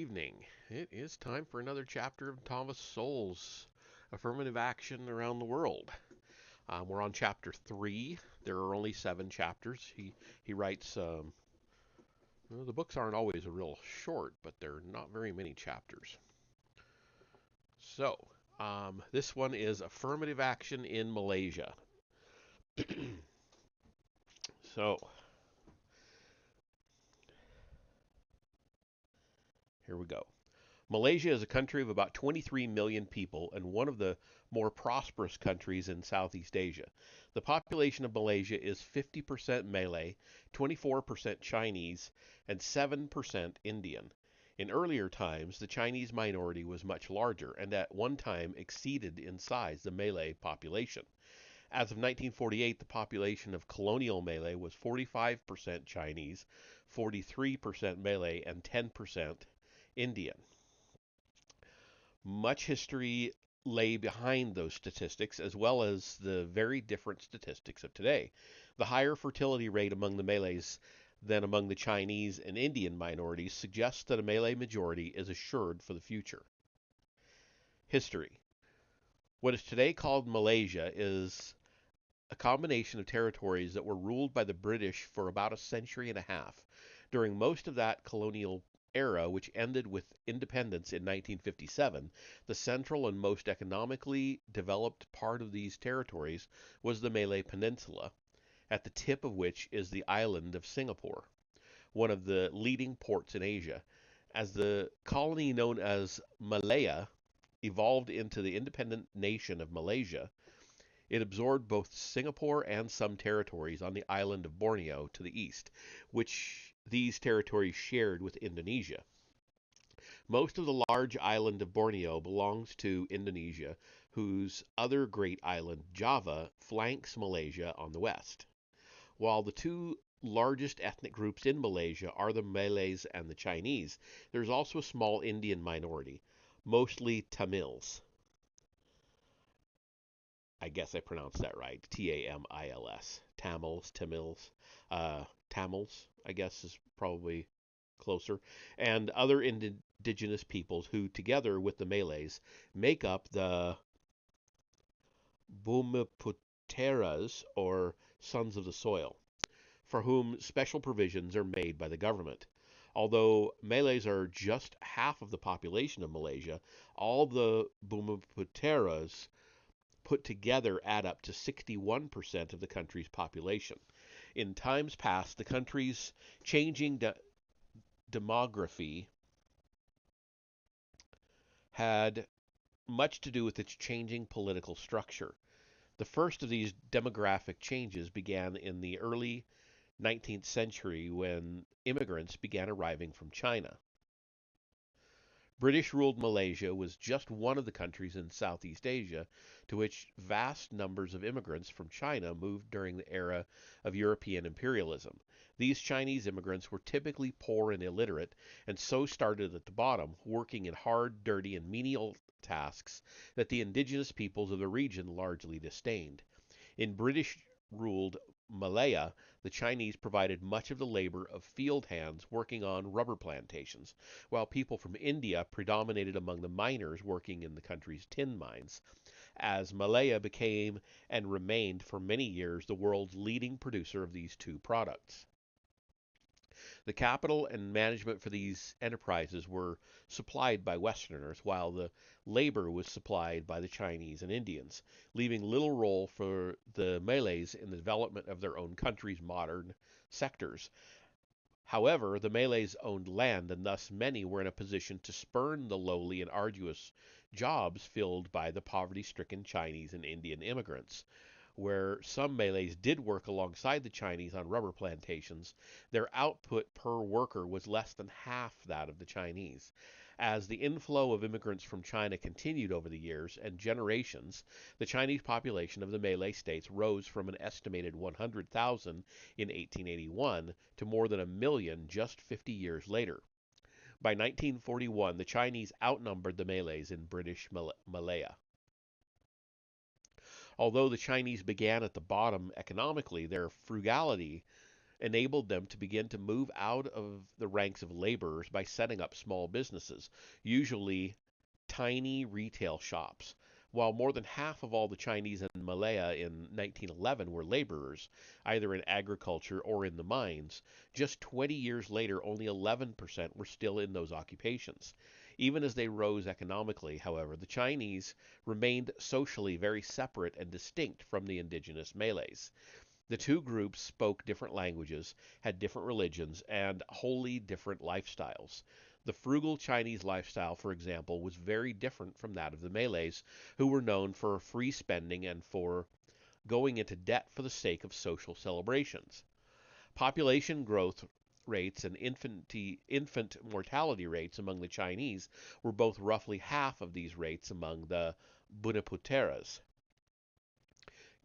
evening. It is time for another chapter of Thomas Sowell's Affirmative Action Around the World. We're on chapter 3. There are only 7 chapters. He writes, well, the books aren't always real short, but they're not very many chapters. So, this one is Affirmative Action in Malaysia. So, here we go. Malaysia is a country of about 23 million people and one of the more prosperous countries in Southeast Asia. The population of Malaysia is 50% Malay, 24% Chinese, and 7% Indian. In earlier times, the Chinese minority was much larger and at one time exceeded in size the Malay population. As of 1948, the population of colonial Malay was 45% Chinese, 43% Malay, and 10% Indian. Much history lay behind those statistics, as well as the very different statistics of today. The higher fertility rate among the Malays than among the Chinese and Indian minorities suggests that a Malay majority is assured for the future. History. What is today called Malaysia is a combination of territories that were ruled by the British for about a century and a half. During most of that colonial era, which ended with independence in 1957, the central and most economically developed part of these territories was the Malay Peninsula, at the tip of which is the island of Singapore, one of the leading ports in Asia. As the colony known as Malaya evolved into the independent nation of Malaysia, it absorbed both Singapore and some territories on the island of Borneo to the east, which these territories shared with Indonesia. Most of the large island of Borneo belongs to Indonesia, whose other great island, Java, flanks Malaysia on the west. While the two largest ethnic groups in Malaysia are the Malays and the Chinese, there's also a small Indian minority, mostly Tamils. I guess I pronounced that right. Tamils. Tamils. Tamils, I guess, is probably closer. And other indigenous peoples who, together with the Malays, make up the Bumiputeras, or Sons of the Soil, for whom special provisions are made by the government. Although Malays are just half of the population of Malaysia, all the Bumiputeras put together add up to 61% of the country's population. In times past, the country's changing demography had much to do with its changing political structure. The first of these demographic changes began in the early 19th century when immigrants began arriving from China. British ruled Malaysia was just one of the countries in Southeast Asia to which vast numbers of immigrants from China moved during the era of European imperialism. These Chinese immigrants were typically poor and illiterate, and so started at the bottom, working in hard, dirty, and menial tasks that the indigenous peoples of the region largely disdained. In British ruled Malaya, the Chinese provided much of the labor of field hands working on rubber plantations, while people from India predominated among the miners working in the country's tin mines, as Malaya became and remained for many years the world's leading producer of these two products. The capital and management for these enterprises were supplied by Westerners, while the labor was supplied by the Chinese and Indians, leaving little role for the Malays in the development of their own country's modern sectors. However, the Malays owned land, and thus many were in a position to spurn the lowly and arduous jobs filled by the poverty-stricken Chinese and Indian immigrants. Where some Malays did work alongside the Chinese on rubber plantations, their output per worker was less than half that of the Chinese. As the inflow of immigrants from China continued over the years and generations, the Chinese population of the Malay states rose from an estimated 100,000 in 1881 to more than a million just 50 years later. By 1941, the Chinese outnumbered the Malays in British Malaya. Although the Chinese began at the bottom economically, their frugality enabled them to begin to move out of the ranks of laborers by setting up small businesses, usually tiny retail shops. While more than half of all the Chinese in Malaya in 1911 were laborers, either in agriculture or in the mines, just 20 years later only 11% were still in those occupations. Even as they rose economically, however, the Chinese remained socially very separate and distinct from the indigenous Malays. The two groups spoke different languages, had different religions, and wholly different lifestyles. The frugal Chinese lifestyle, for example, was very different from that of the Malays, who were known for free spending and for going into debt for the sake of social celebrations. Population growth rates and infant mortality rates among the Chinese were both roughly half of these rates among the Bunaputeras.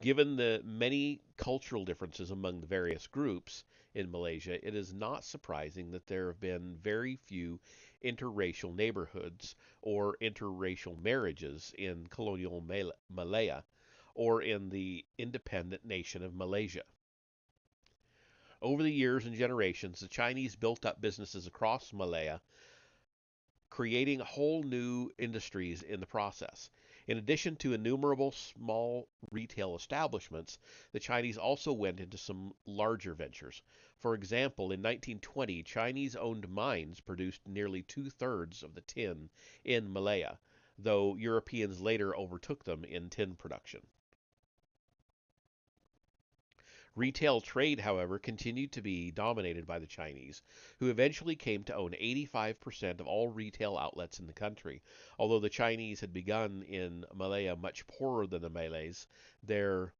Given the many cultural differences among the various groups in Malaysia, it is not surprising that there have been very few interracial neighborhoods or interracial marriages in colonial Malaya or in the independent nation of Malaysia. Over the years and generations, the Chinese built up businesses across Malaya, creating whole new industries in the process. In addition to innumerable small retail establishments, the Chinese also went into some larger ventures. For example, in 1920, Chinese owned mines produced nearly two-thirds of the tin in Malaya, though Europeans later overtook them in tin production. Retail trade, however, continued to be dominated by the Chinese, who eventually came to own 85% of all retail outlets in the country. Although the Chinese had begun in Malaya much poorer than the Malays, their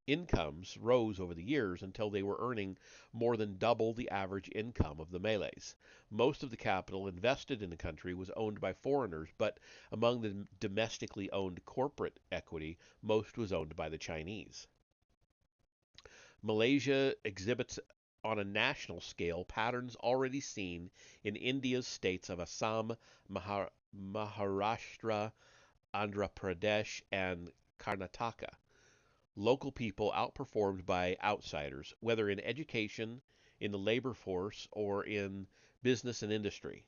incomes rose over the years until they were earning more than double the average income of the Malays. Most of the capital invested in the country was owned by foreigners, but among the domestically owned corporate equity, most was owned by the Chinese. Malaysia exhibits on a national scale patterns already seen in India's states of Assam, Maharashtra, Andhra Pradesh, and Karnataka. Local people outperformed by outsiders, whether in education, in the labor force, or in business and industry.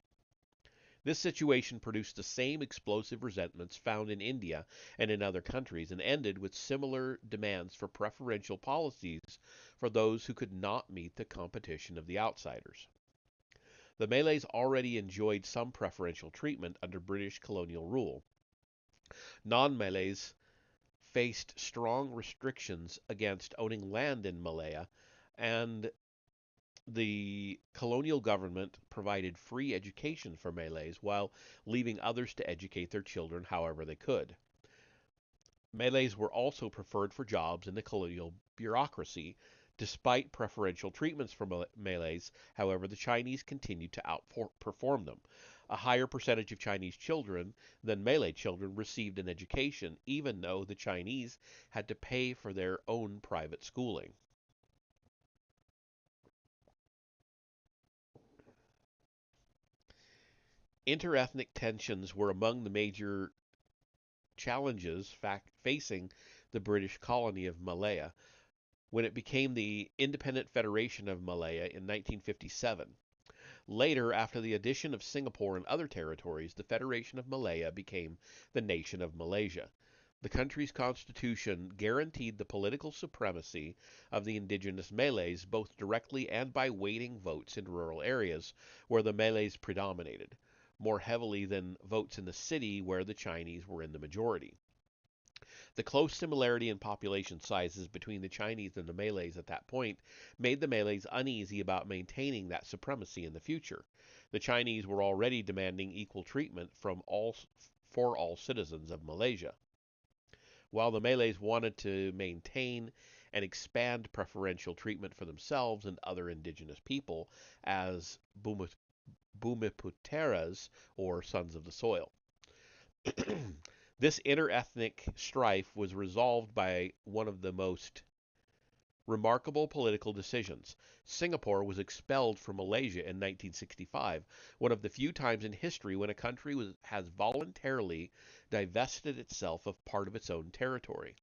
This situation produced the same explosive resentments found in India and in other countries, and ended with similar demands for preferential policies for those who could not meet the competition of the outsiders. The Malays already enjoyed some preferential treatment under British colonial rule. Non Malays faced strong restrictions against owning land in Malaya, and the colonial government provided free education for Malays while leaving others to educate their children however they could. Malays were also preferred for jobs in the colonial bureaucracy. Despite preferential treatments for Malays, however, the Chinese continued to outperform them. A higher percentage of Chinese children than Malay children received an education, even though the Chinese had to pay for their own private schooling. Interethnic tensions were among the major challenges facing the British colony of Malaya when it became the Independent Federation of Malaya in 1957. Later, after the addition of Singapore and other territories, the Federation of Malaya became the nation of Malaysia. The country's constitution guaranteed the political supremacy of the indigenous Malays both directly and by weighting votes in rural areas where the Malays predominated, more heavily than votes in the city where the Chinese were in the majority. The close similarity in population sizes between the Chinese and the Malays at that point made the Malays uneasy about maintaining that supremacy in the future. The Chinese were already demanding equal treatment for all citizens of Malaysia, while the Malays wanted to maintain and expand preferential treatment for themselves and other indigenous people as Bumiputeras, or sons of the soil. This interethnic strife was resolved by one of the most remarkable political decisions. Singapore was expelled from Malaysia in 1965, one of the few times in history when a country has voluntarily divested itself of part of its own territory.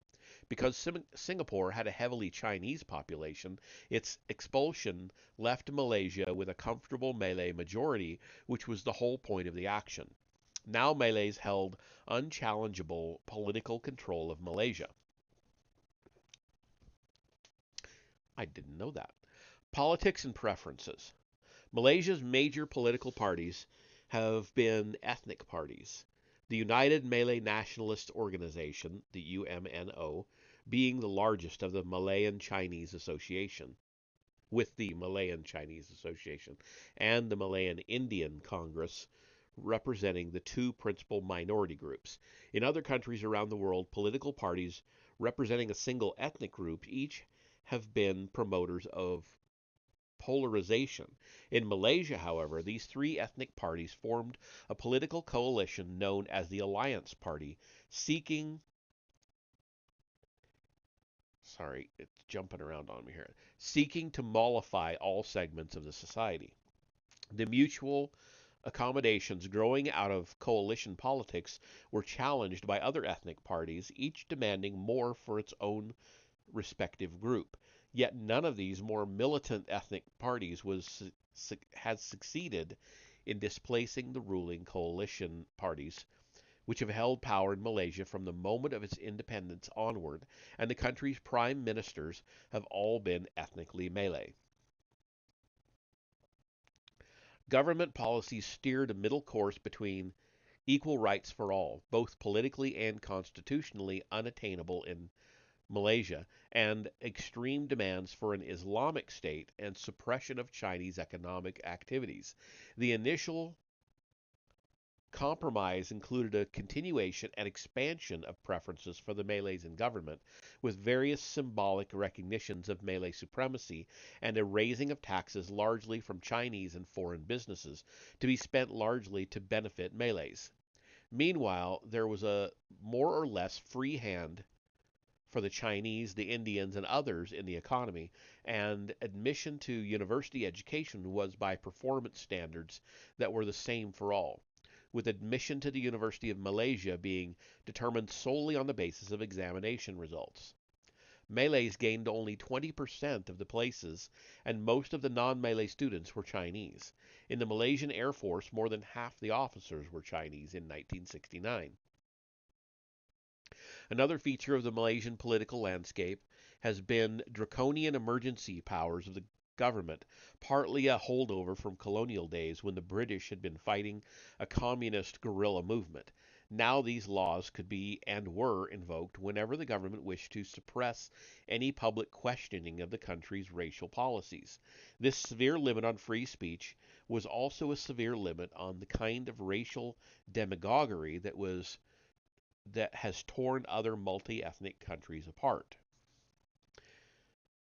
Because Singapore had a heavily Chinese population, its expulsion left Malaysia with a comfortable Malay majority, which was the whole point of the action. Now Malays held unchallengeable political control of Malaysia. I didn't know that. Politics and preferences. Malaysia's major political parties have been ethnic parties. The United Malay Nationalist Organization, the UMNO, being the largest of the Malayan Chinese Association, with the Malayan Chinese Association, and the Malayan Indian Congress, representing the two principal minority groups. In other countries around the world, political parties representing a single ethnic group each have been promoters of polarization. In Malaysia, however, these three ethnic parties formed a political coalition known as the Alliance Party, seeking sorry, it's jumping around on me here, seeking to mollify all segments of the society. The mutual accommodations growing out of coalition politics were challenged by other ethnic parties, each demanding more for its own respective group. Yet none of these more militant ethnic parties has succeeded in displacing the ruling coalition parties, which have held power in Malaysia from the moment of its independence onward, and the country's prime ministers have all been ethnically Malay. Government policies steered a middle course between equal rights for all, both politically and constitutionally unattainable in Malaysia, and extreme demands for an Islamic state and suppression of Chinese economic activities. The initial compromise included a continuation and expansion of preferences for the Malays in government, with various symbolic recognitions of Malay supremacy and a raising of taxes largely from Chinese and foreign businesses, to be spent largely to benefit Malays. Meanwhile, there was a more or less free hand for the Chinese, the Indians, and others in the economy, and admission to university education was by performance standards that were the same for all, with admission to the University of Malaysia being determined solely on the basis of examination results. Malays gained only 20% of the places, and most of the non Malay students were Chinese. In the Malaysian Air Force, more than half the officers were Chinese in 1969. Another feature of the Malaysian political landscape has been draconian emergency powers of the government, partly a holdover from colonial days when the British had been fighting a communist guerrilla movement. Now these laws could be and were invoked whenever the government wished to suppress any public questioning of the country's racial policies. This severe limit on free speech was also a severe limit on the kind of racial demagoguery that has torn other multi-ethnic countries apart.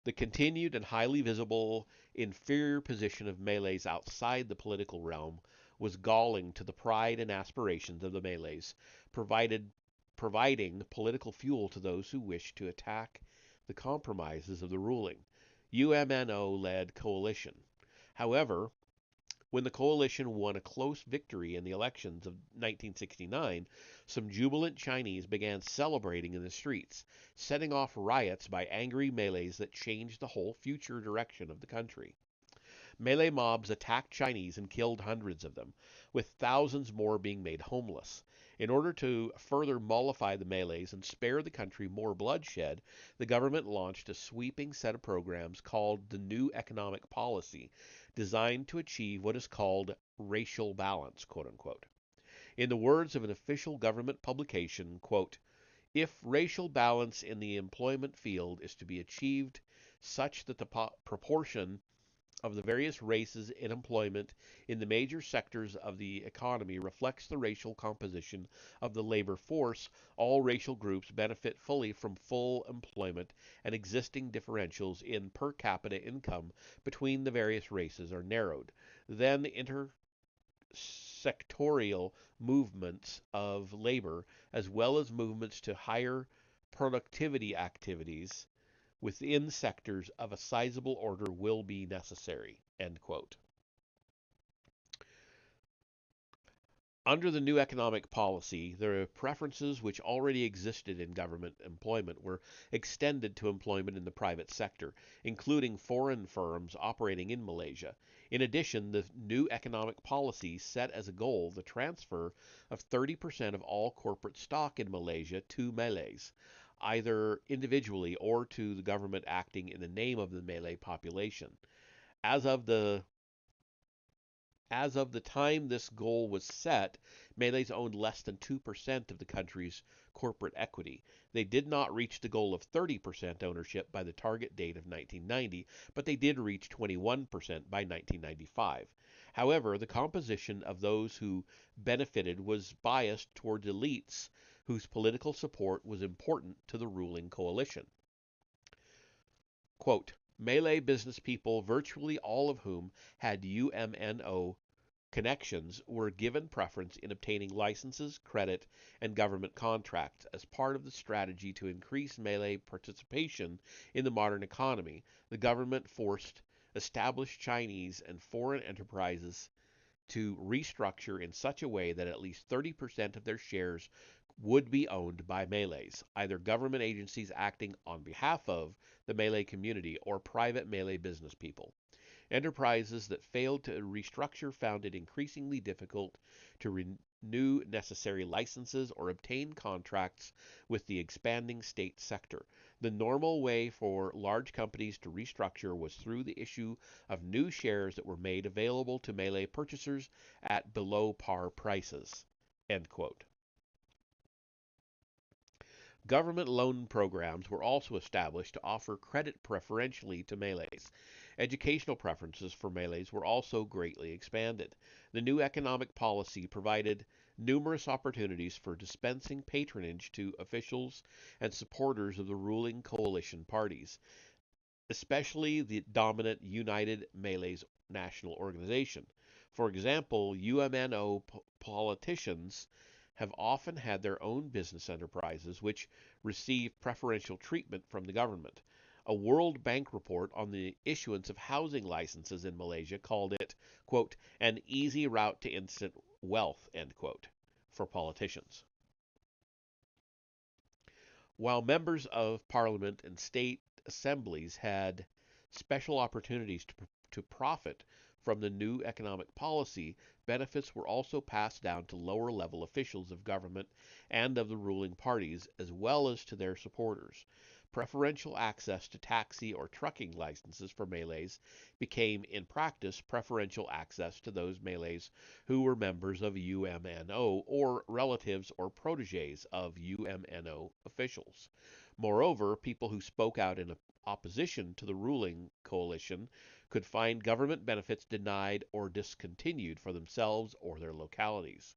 The continued and highly visible inferior position of Malays outside the political realm was galling to the pride and aspirations of the Malays, providing political fuel to those who wished to attack the compromises of the ruling UMNO-led coalition. However, when the coalition won a close victory in the elections of 1969, some jubilant Chinese began celebrating in the streets, setting off riots by angry Malays that changed the whole future direction of the country. Malay mobs attacked Chinese and killed hundreds of them, with thousands more being made homeless. In order to further mollify the Malays and spare the country more bloodshed, the government launched a sweeping set of programs called the New Economic Policy, designed to achieve what is called racial balance, quote unquote. In the words of an official government publication, quote, if racial balance in the employment field is to be achieved such that the proportion of the various races in employment in the major sectors of the economy reflects the racial composition of the labor force, all racial groups benefit fully from full employment, and existing differentials in per capita income between the various races are narrowed. Then intersectorial movements of labor, as well as movements to higher productivity activities within sectors of a sizable order will be necessary. End quote. Under the new economic policy, the preferences which already existed in government employment were extended to employment in the private sector, including foreign firms operating in Malaysia. In addition, the new economic policy set as a goal the transfer of 30% of all corporate stock in Malaysia to Malays, either individually or to the government acting in the name of the Malay population. As of the as of the time this goal was set, Malays owned less than 2% of the country's corporate equity. They did not reach the goal of 30% ownership by the target date of 1990, but they did reach 21% by 1995. However, the composition of those who benefited was biased towards elites whose political support was important to the ruling coalition. Quote, Malay business people, virtually all of whom had UMNO connections, were given preference in obtaining licenses, credit, and government contracts. As part of the strategy to increase Malay participation in the modern economy, the government forced established Chinese and foreign enterprises to restructure in such a way that at least 30% of their shares would be owned by Malays, either government agencies acting on behalf of the Malay community or private Malay business people. Enterprises that failed to restructure found it increasingly difficult to renew necessary licenses or obtain contracts with the expanding state sector. The normal way for large companies to restructure was through the issue of new shares that were made available to Malay purchasers at below par prices. End quote. Government loan programs were also established to offer credit preferentially to Malays. Educational preferences for Malays were also greatly expanded. The new economic policy provided numerous opportunities for dispensing patronage to officials and supporters of the ruling coalition parties, especially the dominant United Malays National Organization. For example, UMNO politicians have often had their own business enterprises which receive preferential treatment from the government. A World Bank report on the issuance of housing licenses in Malaysia called it, quote, an easy route to instant wealth, end quote, for politicians. While members of parliament and state assemblies had special opportunities to profit from the new economic policy, benefits were also passed down to lower level officials of government and of the ruling parties, as well as to their supporters. Preferential access to taxi or trucking licenses for Malays became, in practice, preferential access to those Malays who were members of UMNO or relatives or proteges of UMNO officials. Moreover, people who spoke out in opposition to the ruling coalition could find government benefits denied or discontinued for themselves or their localities.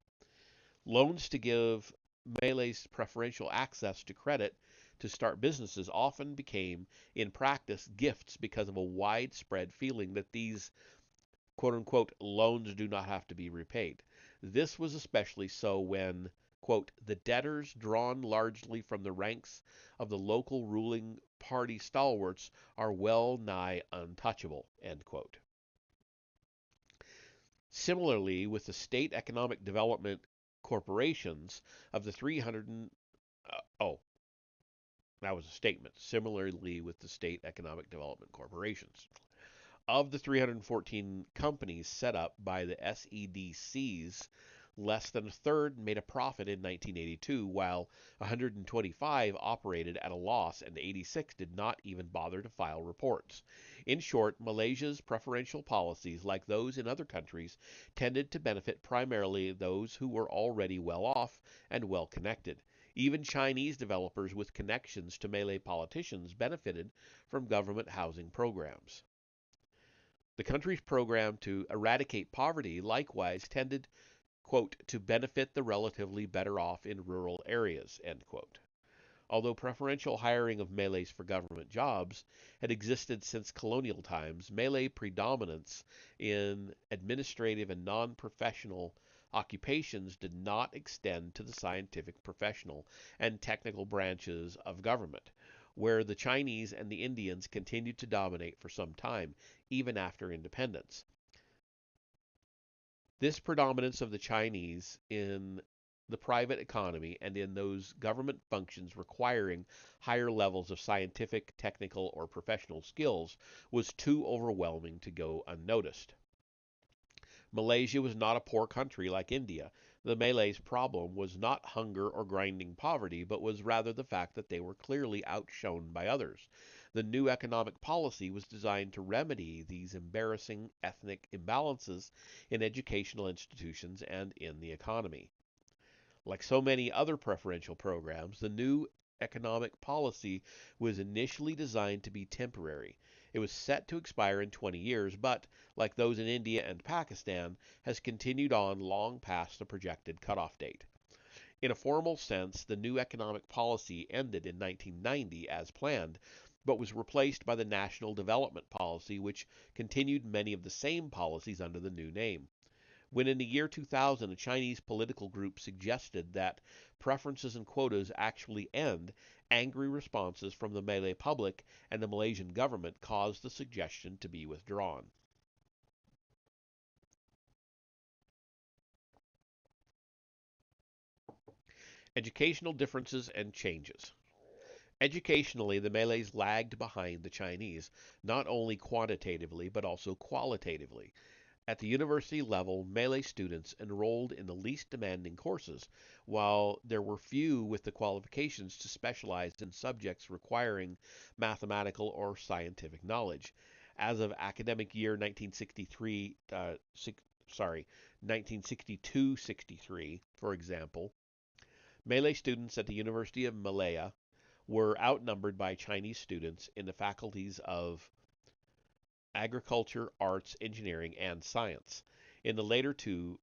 Loans to give Malays preferential access to credit to start businesses often became, in practice, gifts because of a widespread feeling that these quote unquote loans do not have to be repaid. This was especially so when, quote, the debtors drawn largely from the ranks of the local ruling party stalwarts are well nigh untouchable, end quote. Similarly, with the state economic development corporations of the 300 oh, that was a statement. Similarly with the state economic development corporations. Of the 314 companies set up by the SEDCs, less than a third made a profit in 1982, while 125 operated at a loss and 86 did not even bother to file reports. In short, Malaysia's preferential policies, like those in other countries, tended to benefit primarily those who were already well off and well connected. Even Chinese developers with connections to Malay politicians benefited from government housing programs. The country's program to eradicate poverty likewise tended, quote, to benefit the relatively better off in rural areas, end quote. Although preferential hiring of Malays for government jobs had existed since colonial times, Malay predominance in administrative and non-professional occupations did not extend to the scientific, professional, and technical branches of government, where the Chinese and the Indians continued to dominate for some time, even after independence. This predominance of the Chinese in the private economy and in those government functions requiring higher levels of scientific, technical, or professional skills was too overwhelming to go unnoticed. Malaysia was not a poor country like India. The Malays' problem was not hunger or grinding poverty, but was rather the fact that they were clearly outshone by others. The new economic policy was designed to remedy these embarrassing ethnic imbalances in educational institutions and in the economy. Like so many other preferential programs, the new economic policy was initially designed to be temporary. It was set to expire in 20 years, but, like those in India and Pakistan, has continued on long past the projected cutoff date. In a formal sense, the new economic policy ended in 1990 as planned, but was replaced by the National Development Policy, which continued many of the same policies under the new name. When in the year 2000 a Chinese political group suggested that preferences and quotas actually end, angry responses from the Malay public and the Malaysian government caused the suggestion to be withdrawn. Educational differences and changes. Educationally, the Malays lagged behind the Chinese, not only quantitatively but also qualitatively. At the university level, Malay students enrolled in the least demanding courses, while there were few with the qualifications to specialize in subjects requiring mathematical or scientific knowledge. As of academic year 1962-63, for example, Malay students at the University of Malaya were outnumbered by Chinese students in the faculties of agriculture, arts, engineering, and science. In the later two,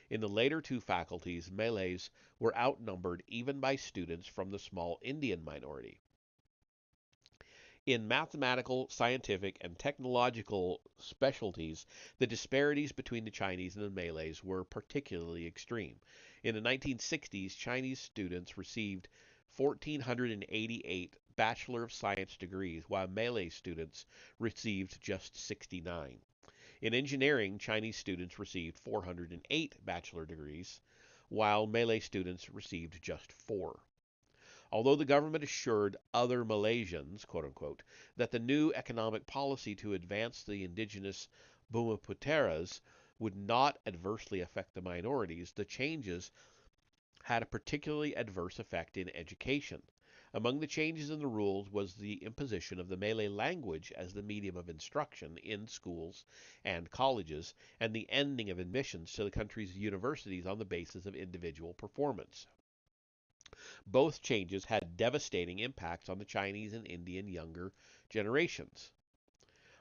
in the later two faculties, Malays were outnumbered even by students from the small Indian minority. In mathematical, scientific, and technological specialties, the disparities between the Chinese and the Malays were particularly extreme. In the 1960s, Chinese students received 1,488 Bachelor of Science degrees, while Malay students received just 69. In engineering, Chinese students received 408 bachelor degrees, while Malay students received just 4. Although the government assured other Malaysians, quote unquote, that the new economic policy to advance the indigenous Bumiputeras would not adversely affect the minorities, the changes had a particularly adverse effect in education. Among the changes in the rules was the imposition of the Malay language as the medium of instruction in schools and colleges, and the ending of admissions to the country's universities on the basis of individual performance. Both changes had devastating impacts on the Chinese and Indian younger generations.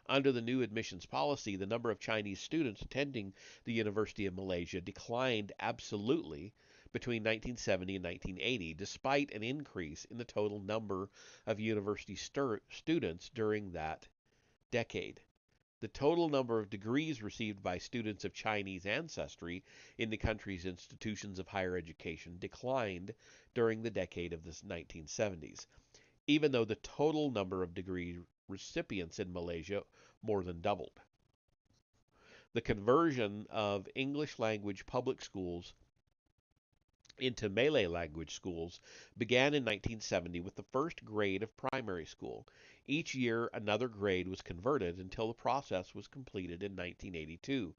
Under the new admissions policy, the number of Chinese students attending the University of Malaysia declined absolutely between 1970 and 1980, despite an increase in the total number of university students during that decade. The total number of degrees received by students of Chinese ancestry in the country's institutions of higher education declined during the decade of the 1970s, even though the total number of degree recipients in Malaysia more than doubled. The conversion of English language public schools into Malay language schools began in 1970 with the first grade of primary school. Each year, another grade was converted until the process was completed in 1982.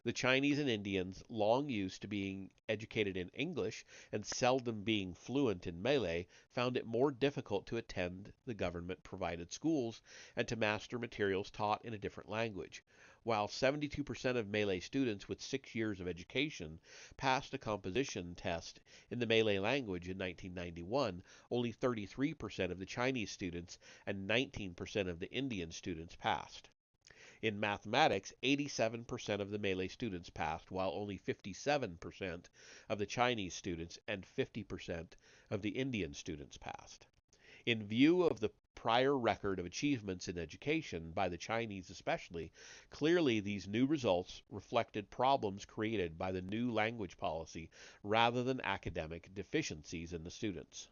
The Chinese and Indians, long used to being educated in English and seldom being fluent in Malay, found it more difficult to attend the government provided schools and to master materials taught in a different language. While 72% of Malay students with 6 years of education passed a composition test in the Malay language in 1991, only 33% of the Chinese students and 19% of the Indian students passed. In mathematics, 87% of the Malay students passed, while only 57% of the Chinese students and 50% of the Indian students passed. In view of the prior record of achievements in education, by the Chinese especially, clearly these new results reflected problems created by the new language policy rather than academic deficiencies in the students.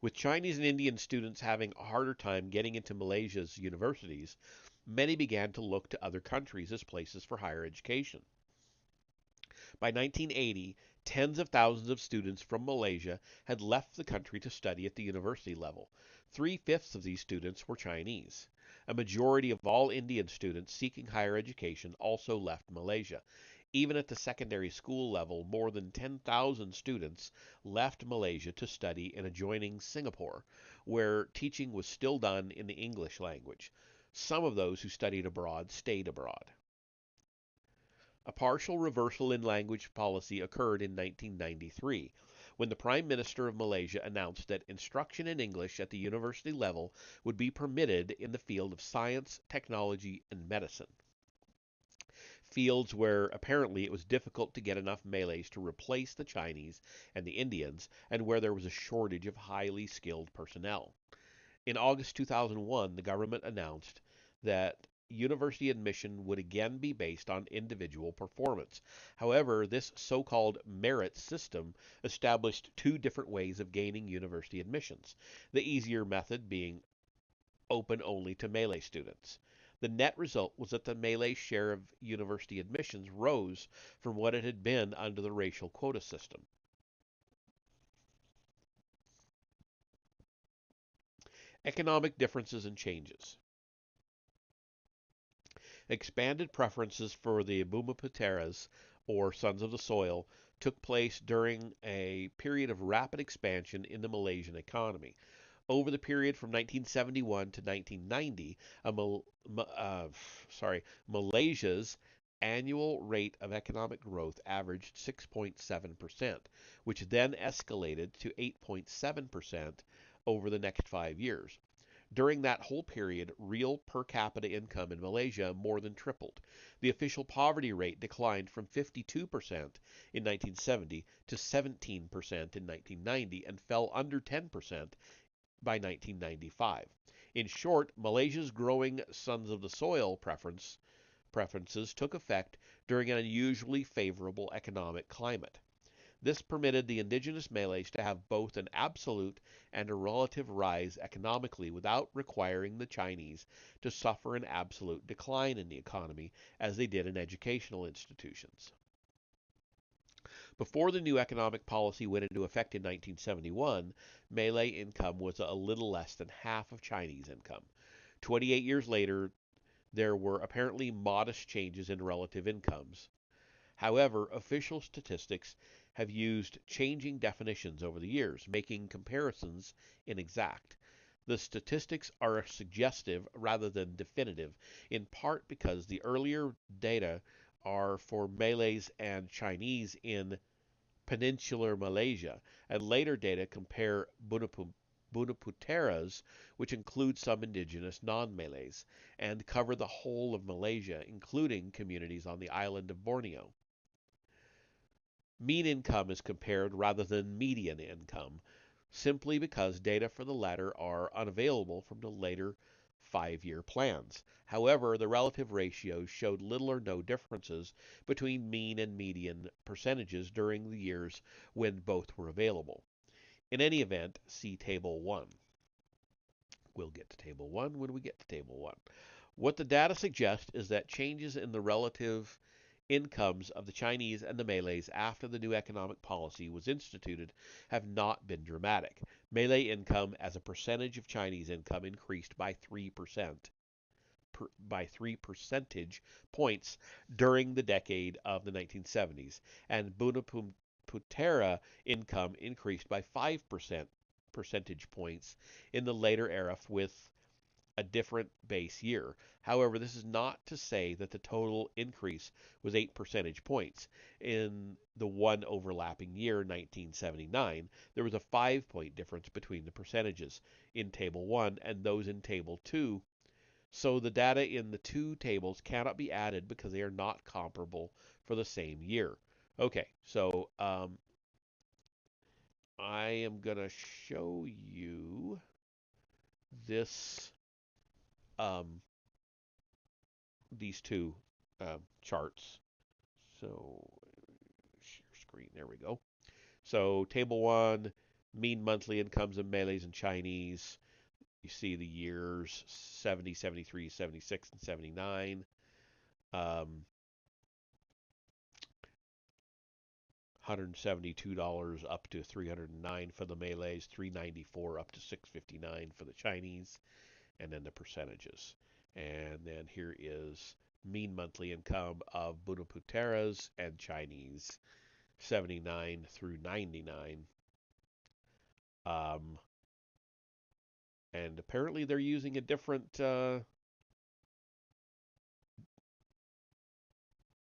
With Chinese and Indian students having a harder time getting into Malaysia's universities, many began to look to other countries as places for higher education. By 1980, tens of thousands of students from Malaysia had left the country to study at the university level. Three-fifths of these students were Chinese. A majority of all Indian students seeking higher education also left Malaysia. Even at the secondary school level, more than 10,000 students left Malaysia to study in adjoining Singapore, where teaching was still done in the English language. Some of those who studied abroad stayed abroad. A partial reversal in language policy occurred in 1993 when the Prime Minister of Malaysia announced that instruction in English at the university level would be permitted in the field of science, technology, and medicine, fields where apparently it was difficult to get enough Malays to replace the Chinese and the Indians, and where there was a shortage of highly skilled personnel. In August 2001, the government announced that university admission would again be based on individual performance. However, this so called merit system established two different ways of gaining university admissions, the easier method being open only to Malay students. The net result was that the Malay share of university admissions rose from what it had been under the racial quota system. Economic differences and changes. Expanded preferences for the Bumaputeras, or sons of the soil, took place during a period of rapid expansion in the Malaysian economy. Over the period from 1971 to 1990, Malaysia's annual rate of economic growth averaged 6.7%, which then escalated to 8.7% over the next 5 years. During that whole period, real per capita income in Malaysia more than tripled. The official poverty rate declined from 52% in 1970 to 17% in 1990 and fell under 10% by 1995. In short, Malaysia's growing sons of the soil preferences took effect during an unusually favorable economic climate. This permitted the indigenous Malays to have both an absolute and a relative rise economically without requiring the Chinese to suffer an absolute decline in the economy as they did in educational institutions. Before the new economic policy went into effect in 1971, Malay income was a little less than half of Chinese income. 28 years later, there were apparently modest changes in relative incomes. However, official statistics have used changing definitions over the years, making comparisons inexact. The statistics are suggestive rather than definitive, in part because the earlier data are for Malays and Chinese in peninsular Malaysia, and later data compare Bunaputeras, which include some indigenous non-Malays, and cover the whole of Malaysia, including communities on the island of Borneo. Mean income is compared rather than median income, simply because data for the latter are unavailable from the later 5-year plans. However, the relative ratios showed little or no differences between mean and median percentages during the years when both were available. In any event, see Table 1. We'll get to Table 1 when we get to Table 1. What the data suggests is that changes in the relative incomes of the Chinese and the Malays after the new economic policy was instituted have not been dramatic. Malay income as a percentage of Chinese income increased by 3%, by 3 percentage points during the decade of the 1970s, and Bunaputera income increased by 5% percentage points in the later era with a different base year. However, this is not to say that the total increase was 8 percentage points. In the one overlapping year, 1979, there was a 5-point difference between the percentages in Table 1 and those in Table 2. So the data in the two tables cannot be added because they are not comparable for the same year. Okay, so I am going to show you this um, these two charts. So share screen, there we go. So table 1, Mean monthly incomes of Malays and Chinese. You see the years 70, 73, 76, and 79. $172 up to 309 for the Malays, 394 up to 659 for the Chinese, and then the percentages. And then here is mean monthly income of Bunaputeras and Chinese, 79 through 99. Um, and apparently they're using a different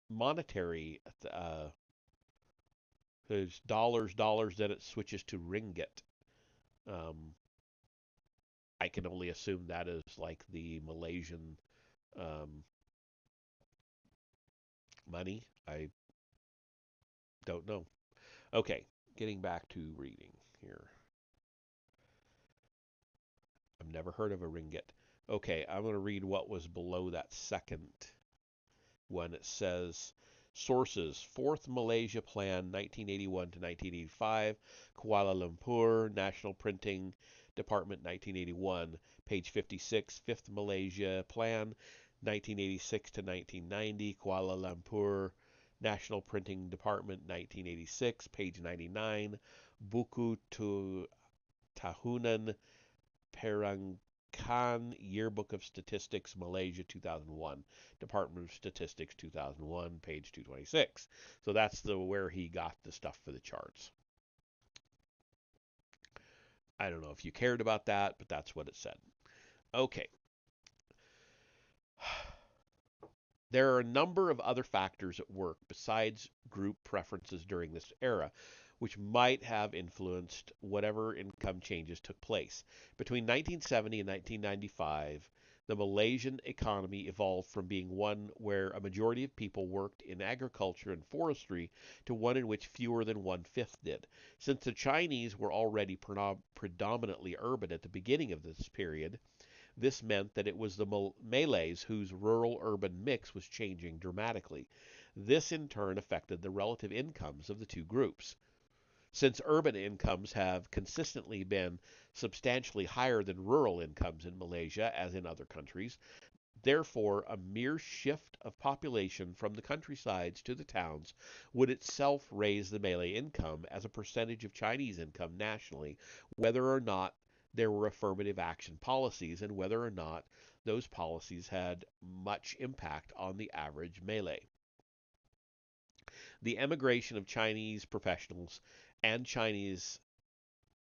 monetary. There's dollars, then it switches to ringgit. Um, I can only assume that is like the Malaysian um, money. I don't know. Okay, getting back to reading here. I've never heard of a ringgit. Okay, I'm going to read what was below that second one. It says sources: Fourth Malaysia Plan, 1981 to 1985, Kuala Lumpur, National Printing Department, 1981, page 56. Fifth Malaysia Plan, 1986 to 1990, Kuala Lumpur, National Printing Department, 1986, page 99, Buku to Tahunan Perangkan, Yearbook of Statistics, Malaysia, 2001. Department of Statistics, 2001, page 226. So that's where he got the stuff for the charts. I don't know if you cared about that, but that's what it said. Okay. There are a number of other factors at work besides group preferences during this era, which might have influenced whatever income changes took place. Between 1970 and 1995, the Malaysian economy evolved from being one where a majority of people worked in agriculture and forestry to one in which fewer than one-fifth did. Since the Chinese were already predominantly urban at the beginning of this period, this meant that it was the Malays whose rural-urban mix was changing dramatically. This in turn affected the relative incomes of the two groups. Since urban incomes have consistently been substantially higher than rural incomes in Malaysia, as in other countries, therefore a mere shift of population from the countrysides to the towns would itself raise the Malay income as a percentage of Chinese income nationally, whether or not there were affirmative action policies and whether or not those policies had much impact on the average Malay. The emigration of Chinese professionals and Chinese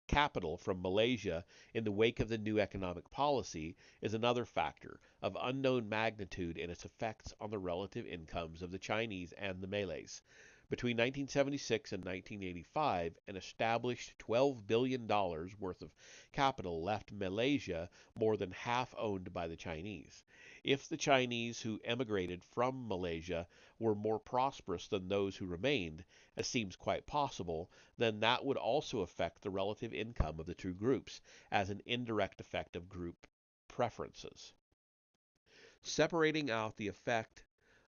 capital from Malaysia in the wake of the new economic policy is another factor of unknown magnitude in its effects on the relative incomes of the Chinese and the Malays. Between 1976 and 1985, an established $12 billion worth of capital left Malaysia more than half owned by the Chinese. If the Chinese who emigrated from Malaysia were more prosperous than those who remained, as seems quite possible, then that would also affect the relative income of the two groups as an indirect effect of group preferences. Separating out the effect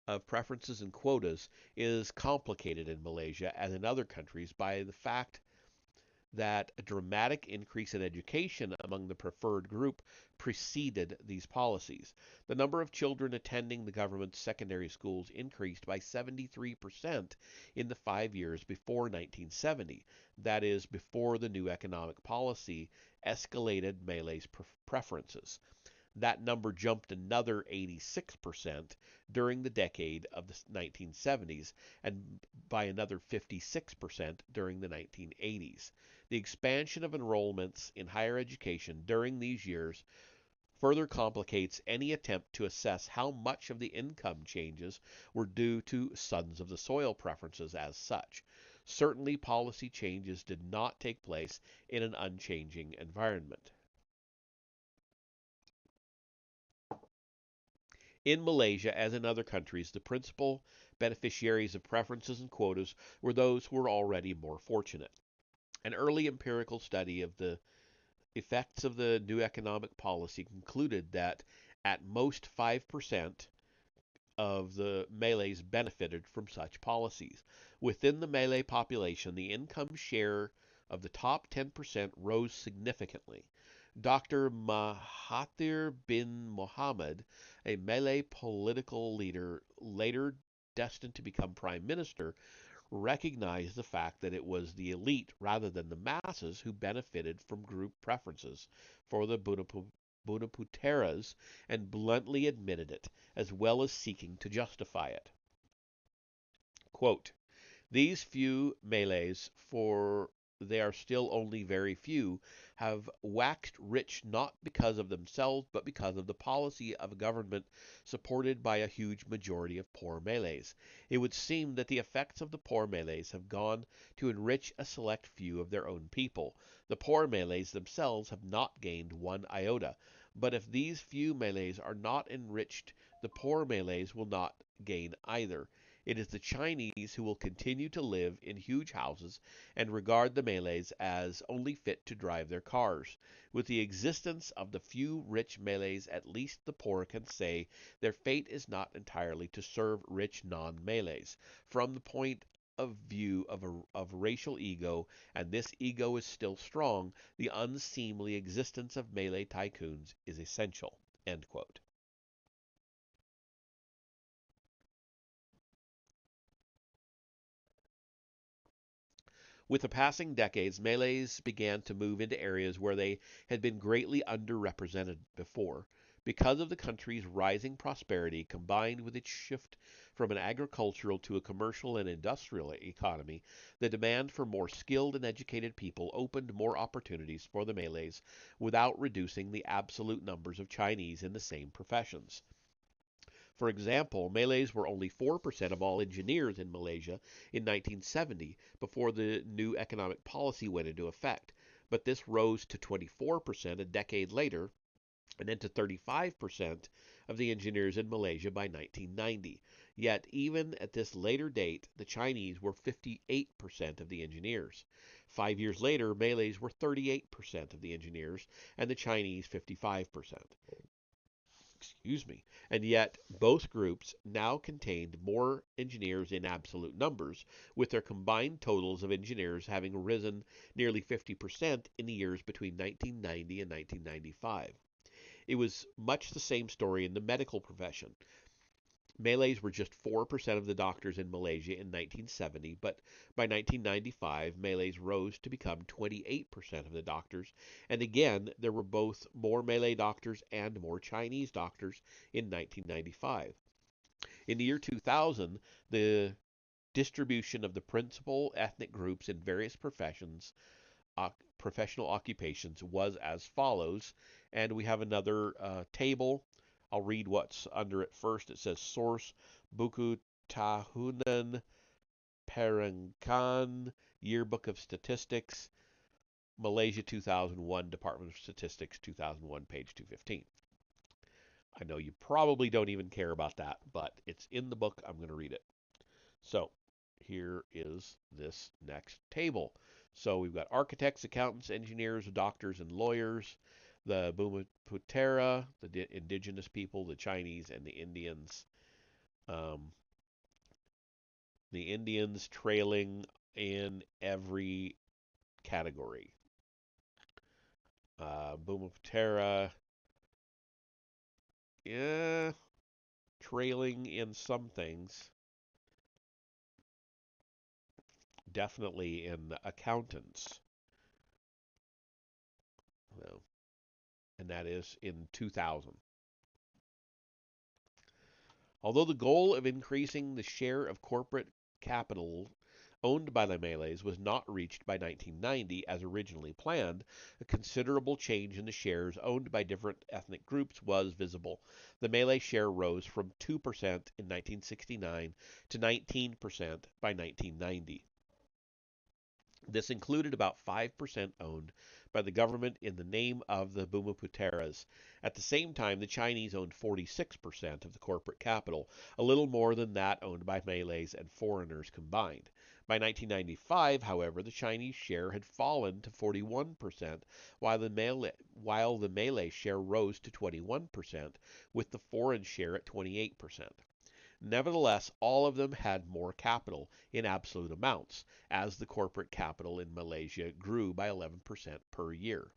of preferences and quotas is complicated in Malaysia as in other countries by the fact that a dramatic increase in education among the preferred group preceded these policies. The number of children attending the government's secondary schools increased by 73% in the 5 years before 1970, that is, before the new economic policy escalated Malay's preferences. That number jumped another 86% during the decade of the 1970s and by another 56% during the 1980s. The expansion of enrollments in higher education during these years further complicates any attempt to assess how much of the income changes were due to sons of the soil preferences as such. Certainly, policy changes did not take place in an unchanging environment. In Malaysia, as in other countries, the principal beneficiaries of preferences and quotas were those who were already more fortunate. An early empirical study of the effects of the new economic policy concluded that at most 5% of the Malays benefited from such policies. Within the Malay population, the income share of the top 10% rose significantly. Dr. Mahathir bin Mohammed, a Malay political leader later destined to become prime minister, recognized the fact that it was the elite rather than the masses who benefited from group preferences for the Bunaputeras and bluntly admitted it, as well as seeking to justify it. Quote, these few Malays, for they are still only very few, have waxed rich not because of themselves, but because of the policy of a government supported by a huge majority of poor Malays. It would seem that the effects of the poor Malays have gone to enrich a select few of their own people. The poor Malays themselves have not gained one iota. But if these few Malays are not enriched, the poor Malays will not gain either. It is the Chinese who will continue to live in huge houses and regard the Malays as only fit to drive their cars. With the existence of the few rich Malays, at least the poor can say their fate is not entirely to serve rich non-Malays. From the point of view of racial ego, and this ego is still strong, the unseemly existence of Malay tycoons is essential. End quote. With the passing decades, Malays began to move into areas where they had been greatly underrepresented before. Because of the country's rising prosperity combined with its shift from an agricultural to a commercial and industrial economy, the demand for more skilled and educated people opened more opportunities for the Malays without reducing the absolute numbers of Chinese in the same professions. For example, Malays were only 4% of all engineers in Malaysia in 1970 before the new economic policy went into effect, but this rose to 24% a decade later and then to 35% of the engineers in Malaysia by 1990. Yet, even at this later date, the Chinese were 58% of the engineers. 5 years later, Malays were 38% of the engineers, and the Chinese 55%. Excuse me. And yet, both groups now contained more engineers in absolute numbers, with their combined totals of engineers having risen nearly 50% in the years between 1990 and 1995. It was much the same story in the medical profession. Malays were just 4% of the doctors in Malaysia in 1970, but by 1995, Malays rose to become 28% of the doctors, and again, there were both more Malay doctors and more Chinese doctors in 1995. In the year 2000, the distribution of the principal ethnic groups in various professional occupations was as follows, and we have another table. I'll read what's under it first. It says source Buku Tahunan Perangkan Yearbook of Statistics, Malaysia 2001, Department of Statistics 2001, page 215. I know you probably don't even care about that, but it's in the book. I'm going to read it. So here is this next table. So we've got architects, accountants, engineers, doctors, and lawyers, the Bumiputera, the indigenous people, the Chinese, and the Indians. Um, the Indians trailing in every category. Bumiputera, yeah, trailing in some things. Definitely in accountants. Well, and that is in 2000. Although the goal of increasing the share of corporate capital owned by the Malays was not reached by 1990 as originally planned, a considerable change in the shares owned by different ethnic groups was visible. The Malay share rose from 2% in 1969 to 19% by 1990. This included about 5% owned by the government in the name of the Bumaputeras. At the same time, the Chinese owned 46% of the corporate capital, a little more than that owned by Malays and foreigners combined. By 1995, however, the Chinese share had fallen to 41%, while the Malay share rose to 21%, with the foreign share at 28%. Nevertheless, all of them had more capital in absolute amounts, as the corporate capital in Malaysia grew by 11% per year.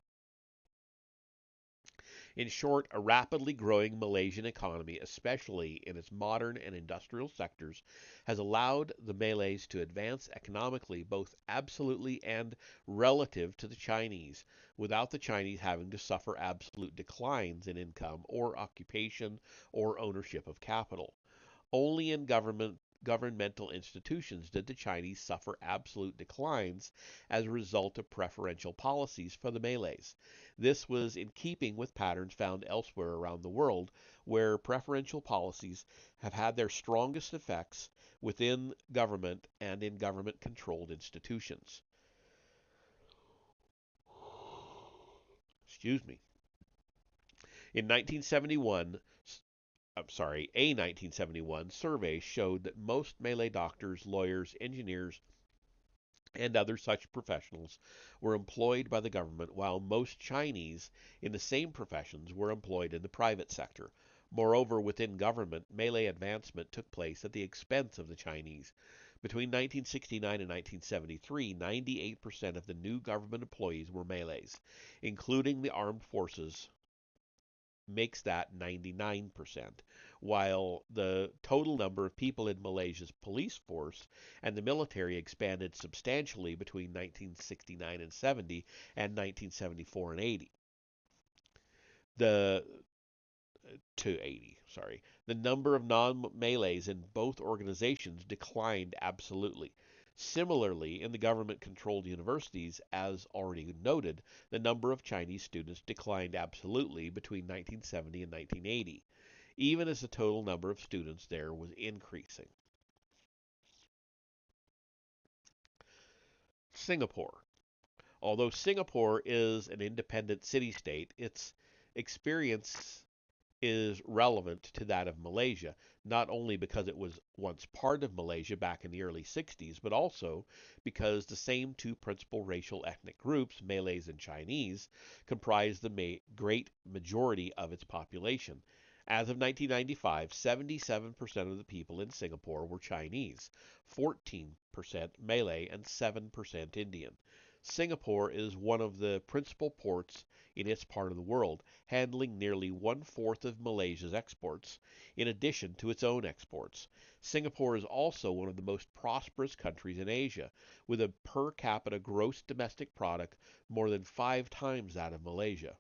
In short, a rapidly growing Malaysian economy, especially in its modern and industrial sectors, has allowed the Malays to advance economically both absolutely and relative to the Chinese, without the Chinese having to suffer absolute declines in income or occupation or ownership of capital. Only in governmental institutions did the Chinese suffer absolute declines as a result of preferential policies for the Malays. This was in keeping with patterns found elsewhere around the world, where preferential policies have had their strongest effects within government and in government controlled institutions. Excuse me. In 1971, a 1971 survey showed that most Malay doctors, lawyers, engineers, and other such professionals were employed by the government, while most Chinese in the same professions were employed in the private sector. Moreover, within government, Malay advancement took place at the expense of the Chinese. Between 1969 and 1973, 98% of the new government employees were Malays, including the armed forces, makes that 99%, while the total number of people in Malaysia's police force and the military expanded substantially between 1969 and 70 and 1974 and 80. The to 80, sorry. The number of non-Malays in both organizations declined absolutely. Similarly, in the government-controlled universities, as already noted, the number of Chinese students declined absolutely between 1970 and 1980, even as the total number of students there was increasing. Singapore. Although Singapore is an independent city-state, its experience is relevant to that of Malaysia, not only because it was once part of Malaysia back in the early 60s, but also because the same two principal racial ethnic groups, Malays and Chinese, comprise the great majority of its population. As of 1995, 77% of the people in Singapore were Chinese, 14% Malay, and 7% Indian. Singapore is one of the principal ports in its part of the world, handling nearly one-fourth of Malaysia's exports, in addition to its own exports. Singapore is also one of the most prosperous countries in Asia, with a per capita gross domestic product more than 5 times that of Malaysia.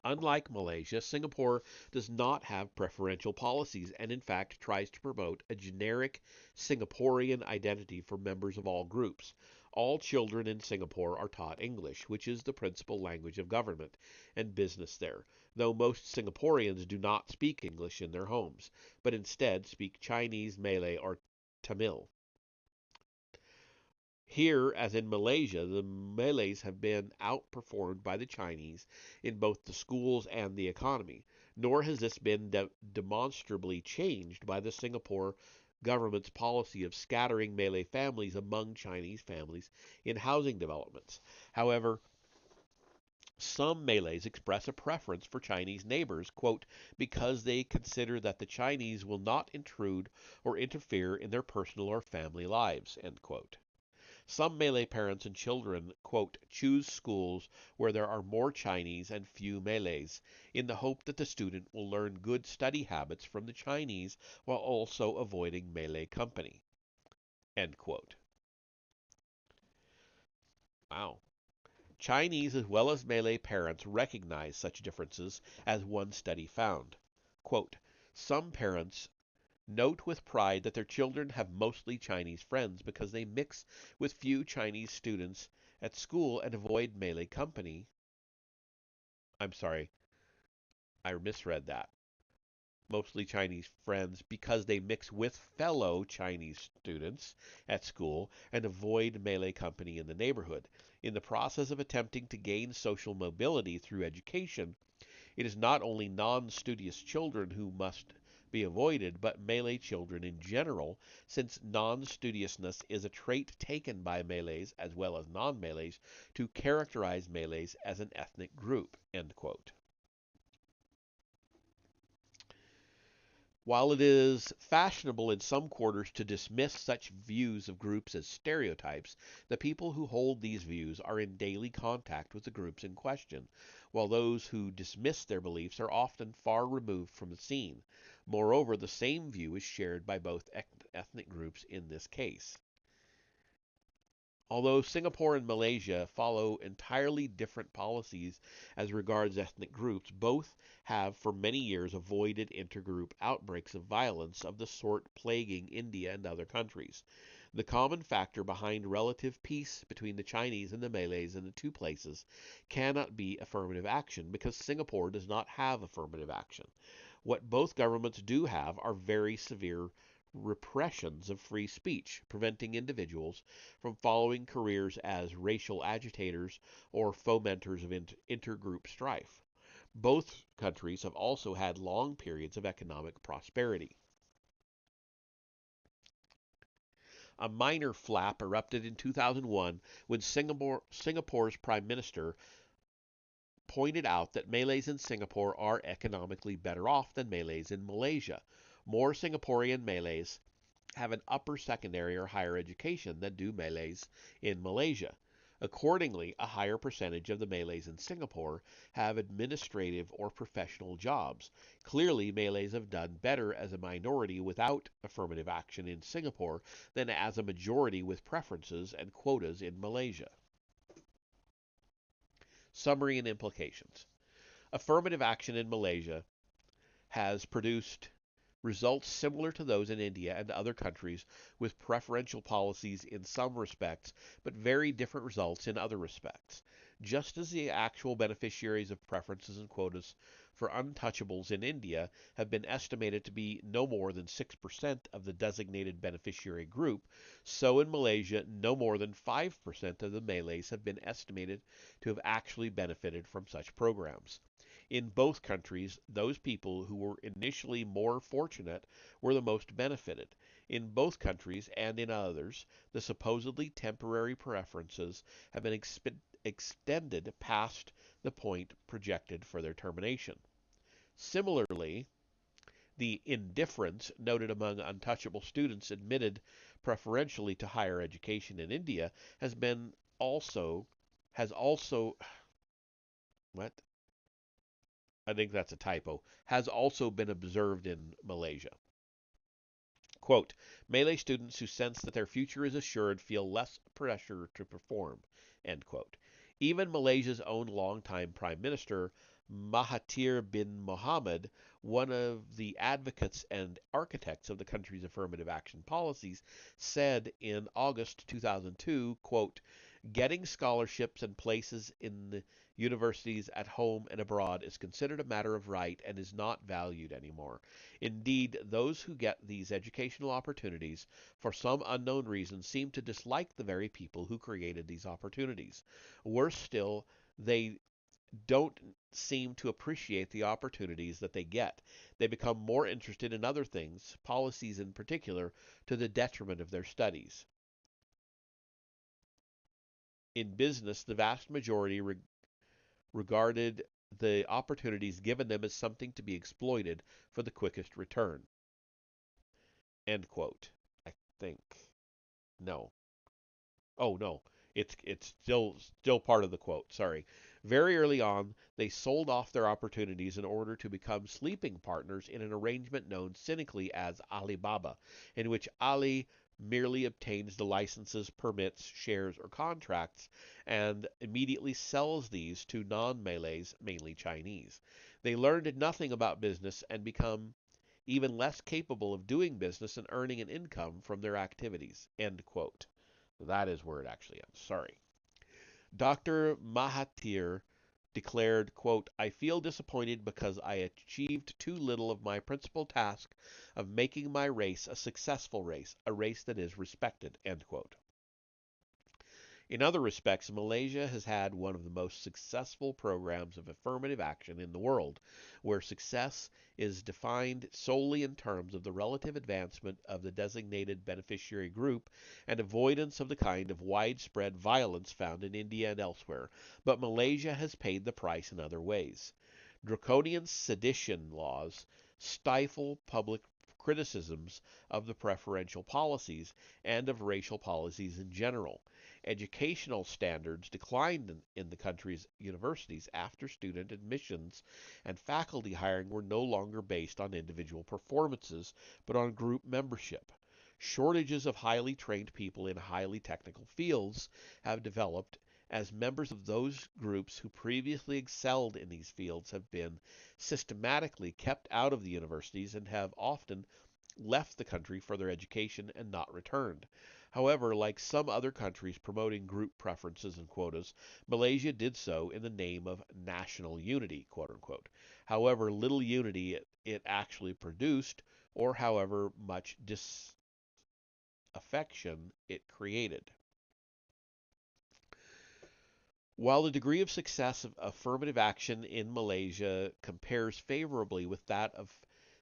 Unlike Malaysia, Singapore does not have preferential policies and, in fact, tries to promote a generic Singaporean identity for members of all groups. All children in Singapore are taught English, which is the principal language of government and business there, though most Singaporeans do not speak English in their homes, but instead speak Chinese, Malay, or Tamil. Here, as in Malaysia, the Malays have been outperformed by the Chinese in both the schools and the economy, nor has this been demonstrably changed by the Singapore government's policy of scattering Malay families among Chinese families in housing developments. However, some Malays express a preference for Chinese neighbors, quote, because they consider that the Chinese will not intrude or interfere in their personal or family lives, end quote. Some Malay parents and children, quote, choose schools where there are more Chinese and few Malays, in the hope that the student will learn good study habits from the Chinese while also avoiding Malay company, end quote. Wow. Chinese as well as Malay parents recognize such differences, as one study found. Quote, some parents note with pride that their children have mostly Chinese friends because they mix with few Chinese students at school and avoid Malay company. I'm sorry, I misread that. Mostly Chinese friends because they mix with fellow Chinese students at school and avoid Malay company in the neighborhood. In the process of attempting to gain social mobility through education, it is not only non-studious children who must be avoided, but Malay children in general, since non-studiousness is a trait taken by Malays as well as non-Malays to characterize Malays as an ethnic group, end quote. While it is fashionable in some quarters to dismiss such views of groups as stereotypes, the people who hold these views are in daily contact with the groups in question, while those who dismiss their beliefs are often far removed from the scene. Moreover, the same view is shared by both ethnic groups in this case. Although Singapore and Malaysia follow entirely different policies as regards ethnic groups, both have for many years avoided intergroup outbreaks of violence of the sort plaguing India and other countries. The common factor behind relative peace between the Chinese and the Malays in the two places cannot be affirmative action because Singapore does not have affirmative action. What both governments do have are very severe repressions of free speech, preventing individuals from following careers as racial agitators or fomenters of intergroup strife. Both countries have also had long periods of economic prosperity. A minor flap erupted in 2001 when Singapore's Prime Minister pointed out that Malays in Singapore are economically better off than Malays in Malaysia. More Singaporean Malays have an upper secondary or higher education than do Malays in Malaysia. Accordingly, a higher percentage of the Malays in Singapore have administrative or professional jobs. Clearly, Malays have done better as a minority without affirmative action in Singapore than as a majority with preferences and quotas in Malaysia. Summary and implications. Affirmative action in Malaysia has produced results similar to those in India and other countries with preferential policies in some respects, but very different results in other respects. Just as the actual beneficiaries of preferences and quotas for untouchables in India have been estimated to be no more than 6% of the designated beneficiary group, so in Malaysia no more than 5% of the Malays have been estimated to have actually benefited from such programs. In both countries, those people who were initially more fortunate were the most benefited. In both countries and in others, the supposedly temporary preferences have been extended past the point projected for their termination. Similarly, the indifference noted among untouchable students admitted preferentially to higher education in India has also what? I think that's a typo, has also been observed in Malaysia. Quote, Malay students who sense that their future is assured feel less pressure to perform, end quote. Even Malaysia's own longtime Prime Minister, Mahathir bin Mohamad, one of the advocates and architects of the country's affirmative action policies, said in August 2002, quote, getting scholarships and places in the universities at home and abroad is considered a matter of right and is not valued anymore. Indeed, those who get these educational opportunities for some unknown reason seem to dislike the very people who created these opportunities. Worse still, they don't seem to appreciate the opportunities that they get. They become more interested in other things, policies in particular, to the detriment of their studies. In business, the vast majority regarded the opportunities given them as something to be exploited for the quickest return. End quote. I think. No. Oh no. It's still part of the quote. Sorry. Very early on, they sold off their opportunities in order to become sleeping partners in an arrangement known cynically as Alibaba, in which Ali merely obtains the licenses, permits, shares, or contracts and immediately sells these to non-Malays, mainly Chinese. They learned nothing about business and become even less capable of doing business and earning an income from their activities. End quote. That is where it actually ends. Sorry. Dr. Mahathir declared, quote, I feel disappointed because I achieved too little of my principal task of making my race a successful race, a race that is respected, end quote. In other respects, Malaysia has had one of the most successful programs of affirmative action in the world, where success is defined solely in terms of the relative advancement of the designated beneficiary group and avoidance of the kind of widespread violence found in India and elsewhere. But Malaysia has paid the price in other ways. Draconian sedition laws stifle public criticisms of the preferential policies and of racial policies in general. Educational standards declined in the country's universities after student admissions and faculty hiring were no longer based on individual performances, but on group membership. Shortages of highly trained people in highly technical fields have developed as members of those groups who previously excelled in these fields have been systematically kept out of the universities and have often left the country for their education and not returned. However, like some other countries promoting group preferences and quotas, Malaysia did so in the name of national unity, quote unquote. However little unity it actually produced, or however much disaffection it created. While the degree of success of affirmative action in Malaysia compares favorably with that of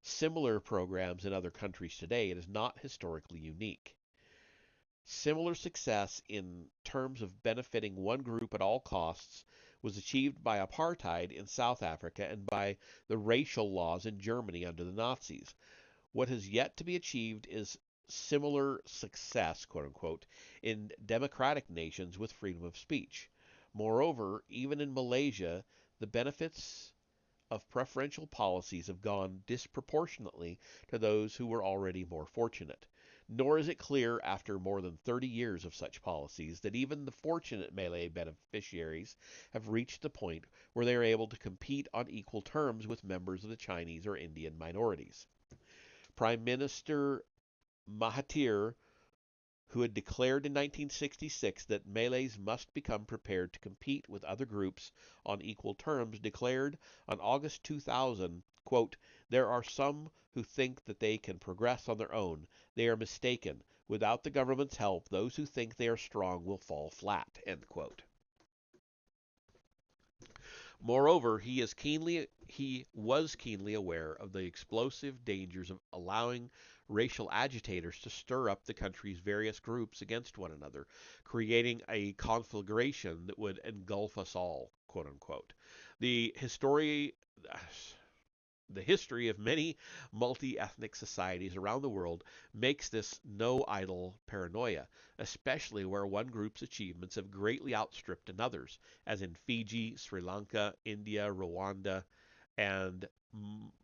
similar programs in other countries today, it is not historically unique. Similar success in terms of benefiting one group at all costs was achieved by apartheid in South Africa and by the racial laws in Germany under the Nazis. What has yet to be achieved is similar success, quote unquote, in democratic nations with freedom of speech. Moreover, even in Malaysia, the benefits of preferential policies have gone disproportionately to those who were already more fortunate. Nor is it clear, after more than 30 years of such policies, that even the fortunate Malay beneficiaries have reached the point where they are able to compete on equal terms with members of the Chinese or Indian minorities. Prime Minister Mahathir, who had declared in 1966 that Malays must become prepared to compete with other groups on equal terms, declared on August 2000, quote, "There are some who think that they can progress on their own. They are mistaken. Without the government's help, those who think they are strong will fall flat." End quote. Moreover, he was keenly aware of the explosive dangers of allowing racial agitators to stir up the country's various groups against one another, creating a conflagration that would engulf us all, quote unquote. The history the history of many multi ethnic societies around the world makes this no idle paranoia, especially where one group's achievements have greatly outstripped another's, as in Fiji, Sri Lanka, India, Rwanda, and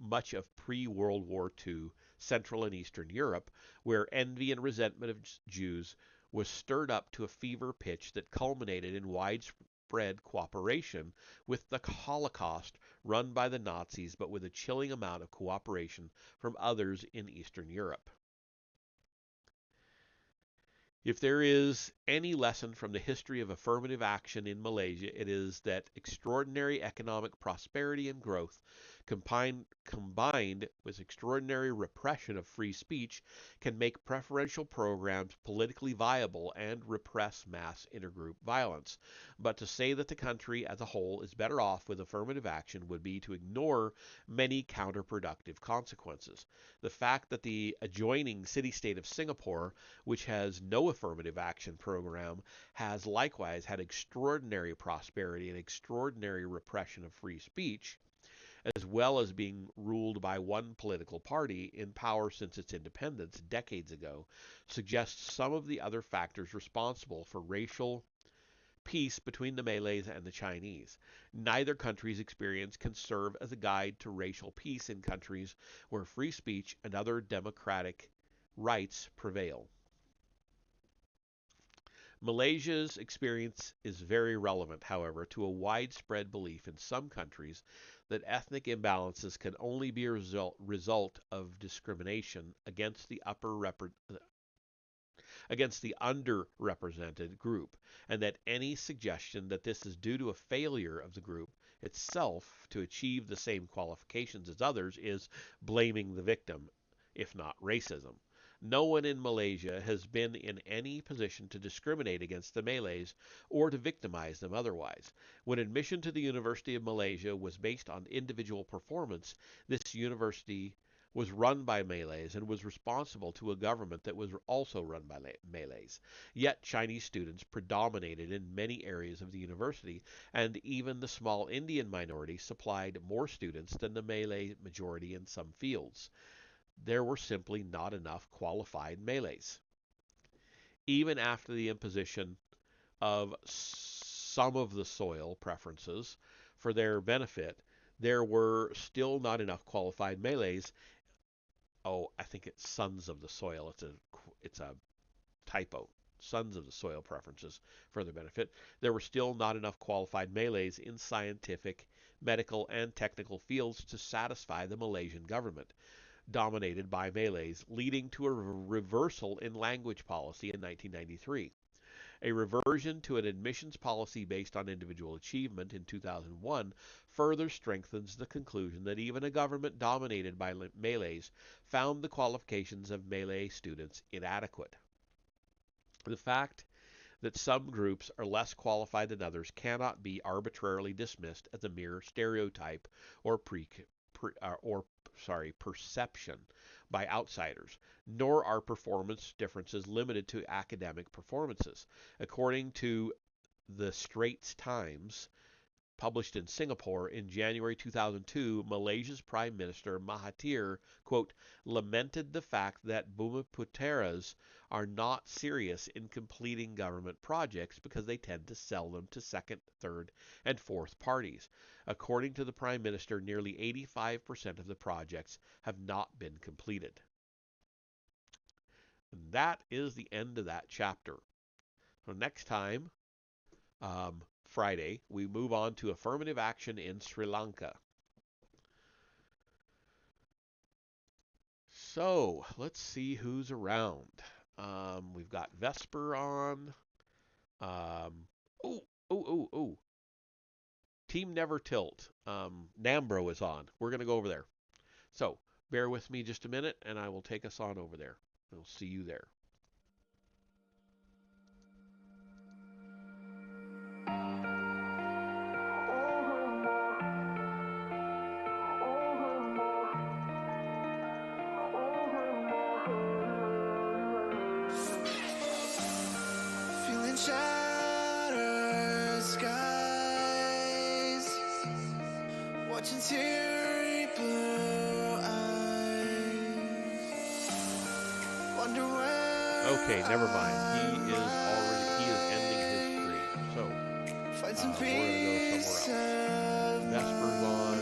much of pre World War II Central and Eastern Europe, where envy and resentment of Jews was stirred up to a fever pitch that culminated in widespread cooperation with the Holocaust run by the Nazis, but with a chilling amount of cooperation from others in Eastern Europe. If there is any lesson from the history of affirmative action in Malaysia, it is that extraordinary economic prosperity and growth, combined with extraordinary repression of free speech, can make preferential programs politically viable and repress mass intergroup violence. But to say that the country as a whole is better off with affirmative action would be to ignore many counterproductive consequences. The fact that the adjoining city-state of Singapore, which has no affirmative action program, has likewise had extraordinary prosperity and extraordinary repression of free speech, as well as being ruled by one political party in power since its independence decades ago, suggests some of the other factors responsible for racial peace between the Malays and the Chinese. Neither country's experience can serve as a guide to racial peace in countries where free speech and other democratic rights prevail. Malaysia's experience is very relevant, however, to a widespread belief in some countries that ethnic imbalances can only be a result of discrimination against the underrepresented group, and that any suggestion that this is due to a failure of the group itself to achieve the same qualifications as others is blaming the victim, if not racism. No one in Malaysia has been in any position to discriminate against the Malays or to victimize them otherwise. When admission to the University of Malaysia was based on individual performance, this university was run by Malays and was responsible to a government that was also run by Malays. Yet Chinese students predominated in many areas of the university, and even the small Indian minority supplied more students than the Malay majority in some fields. there were simply not enough qualified Malays. Even after the imposition of some of the soil preferences for their benefit, there were still not enough qualified Malays. Oh, I think it's sons of the soil. It's a typo. Sons of the soil preferences for their benefit. There were still not enough qualified Malays in scientific, medical, and technical fields to satisfy the Malaysian government, dominated by Malays, leading to a reversal in language policy in 1993. A reversion to an admissions policy based on individual achievement in 2001 further strengthens the conclusion that even a government dominated by Malays found the qualifications of Malay students inadequate. The fact that some groups are less qualified than others cannot be arbitrarily dismissed as a mere stereotype or perception by outsiders, nor are performance differences limited to academic performances. According to the Straits Times, published in Singapore in January 2002, Malaysia's Prime Minister Mahathir, quote, lamented the fact that Bumiputeras are not serious in completing government projects because they tend to sell them to second, third, and fourth parties. According to the Prime Minister, nearly 85% of the projects have not been completed. And that is the end of that chapter. So next time, Friday, we move on to affirmative action in Sri Lanka. So let's see who's around. We've got Vesper on. Oh. Team Never Tilt. Nambro is on. We're going to go over there. So bear with me just a minute, and I will take us on over there. We'll see you there. Shattered skies, watching teary blue eyes. Wonder where. Okay, never mind. He is ending his stream. So we're gonna go somewhere else. Vesper's on.